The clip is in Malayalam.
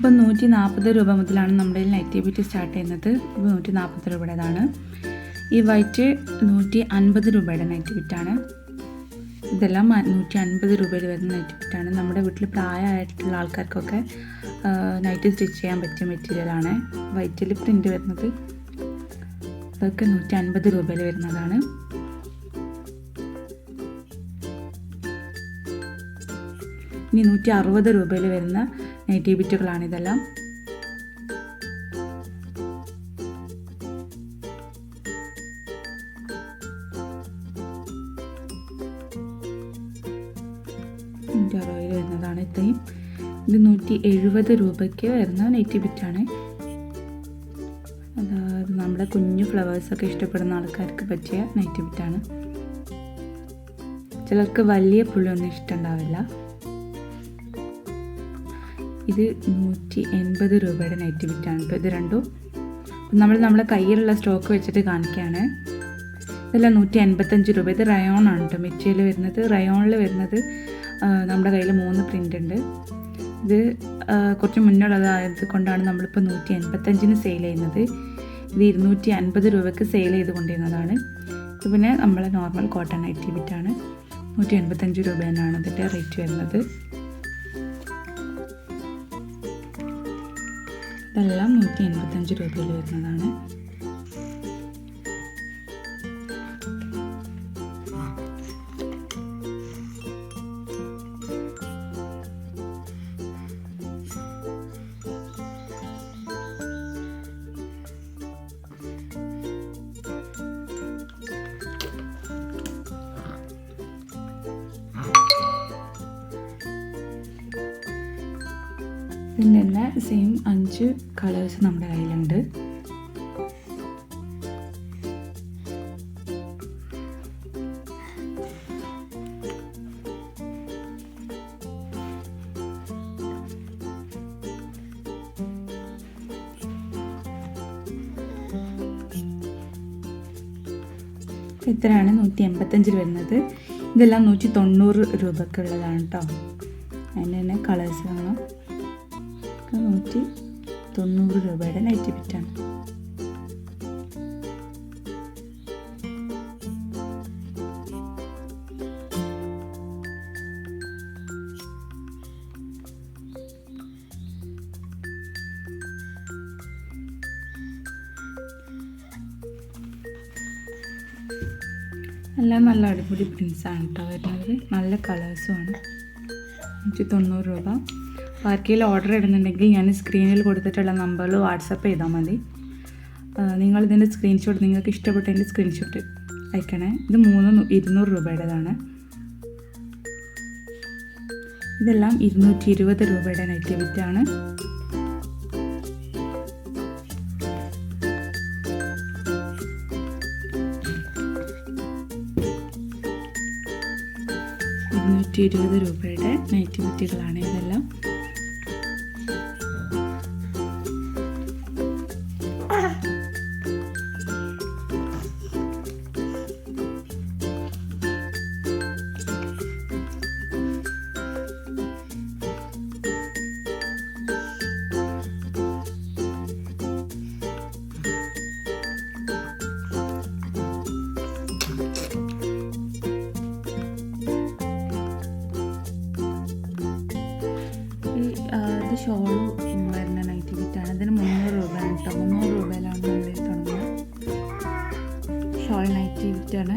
ഇപ്പം 140 രൂപ മുതലാണ് നമ്മുടെ നൈറ്റി ബിറ്റ് സ്റ്റാർട്ട് ചെയ്യുന്നത്. ഇപ്പോൾ 140 രൂപയുടേതാണ്. ഈ വൈറ്റ് 150 രൂപയുടെ നൈറ്റി ബിറ്റാണ്. ഇതെല്ലാം 150 രൂപയിൽ വരുന്ന നൈറ്റി ബിറ്റാണ്. നമ്മുടെ വീട്ടിൽ പ്രായമായിട്ടുള്ള ആൾക്കാർക്കൊക്കെ നൈറ്റി സ്റ്റിച്ച് ചെയ്യാൻ പറ്റിയ മെറ്റീരിയലാണ്. വൈറ്റിൽ പ്രിൻ്റ് വരുന്നത് അതൊക്കെ 150 രൂപയിൽ വരുന്നതാണ്. ഇനി 160 രൂപയിൽ വരുന്ന നൈറ്റി ബിറ്റുകളാണ് ഇതെല്ലാം. വരുന്നതാണ് ഇത്രയും. ഇത് 170 രൂപയ്ക്ക് വരുന്ന നൈറ്റി ബിറ്റാണ്. അതായത് നമ്മുടെ കുഞ്ഞു ഫ്ലവേഴ്സൊക്കെ ഇഷ്ടപ്പെടുന്ന ആൾക്കാർക്ക് പറ്റിയ നൈറ്റി ബിറ്റാണ്. ചിലർക്ക് വലിയ പുള്ളിയൊന്നും ഇഷ്ടമുണ്ടാവില്ല. ഇത് 180 രൂപയുടെ നൈറ്റി ബിറ്റാണ്. ഇപ്പോൾ ഇത് രണ്ടും നമ്മുടെ കയ്യിലുള്ള സ്റ്റോക്ക് വെച്ചിട്ട് കാണിക്കുകയാണ്. ഇതെല്ലാം 185 രൂപ. ഇത് റയോൺ ആണ് കേട്ടോ മെറ്റീരിയൽ വരുന്നത്. റയോണിൽ വരുന്നത് നമ്മുടെ കയ്യിൽ 3 പ്രിൻ്റ് ഉണ്ട്. ഇത് കുറച്ച് മുന്നുള്ളതായത് കൊണ്ടാണ് നമ്മളിപ്പോൾ 185 സെയിൽ ചെയ്യുന്നത്. ഇത് 250 രൂപയ്ക്ക് സെയിൽ ചെയ്ത് കൊണ്ടിരുന്നതാണ്. ഇത് പിന്നെ നമ്മളെ നോർമൽ കോട്ടൺ നൈറ്റി ബിറ്റാണ്. 185 രൂപ തന്നെയാണ് ഇതിൻ്റെ റേറ്റ് വരുന്നത്. ഇതെല്ലാം 185 രൂപയിൽ വരുന്നതാണ്. ഇതിൻ്റെ തന്നെ സെയിം 5 കളേഴ്സ് നമ്മുടെ കയ്യിലുണ്ട്. ഇത്രയാണ് 185 വരുന്നത്. ഇതെല്ലാം 190 രൂപക്കുള്ളതാണ് കേട്ടോ. അതിൻ്റെ തന്നെ കളേഴ്സ് കാണാം. 190 രൂപയുടെ നൈറ്റി ബിറ്റാണ്. എല്ലാം നല്ല അടിപൊളി പ്രിൻസാണ് കേട്ടോ വരുന്നത്. നല്ല കളേഴ്സുമാണ്. 190 രൂപ. ആർക്കെങ്കിലും ഓർഡർ ഇടുന്നുണ്ടെങ്കിൽ ഞാൻ സ്ക്രീനിൽ കൊടുത്തിട്ടുള്ള നമ്പറിൽ വാട്സപ്പ് ചെയ്താൽ മതി. നിങ്ങളിതിൻ്റെ സ്ക്രീൻഷോട്ട് നിങ്ങൾക്ക് ഇഷ്ടപ്പെട്ടതിൻ്റെ സ്ക്രീൻഷോട്ട് അയക്കണേ. ഇത് 200 രൂപയുടേതാണ്. ഇതെല്ലാം 220 രൂപയുടെ നൈറ്റി ബിറ്റാണ്. രൂപയുടെ നൈറ്റി ബിറ്റുകളാണ് ഇതെല്ലാം. ഇത് ഷോൾ വരുന്ന നൈറ്റി ബിറ്റാണ്. ഇതിന് 300 രൂപയാണ് കേട്ടോ. 300 രൂപയിലാണ് നമ്മൾ തുടങ്ങുന്നത്. Shawl nighty ബിറ്റാണ്.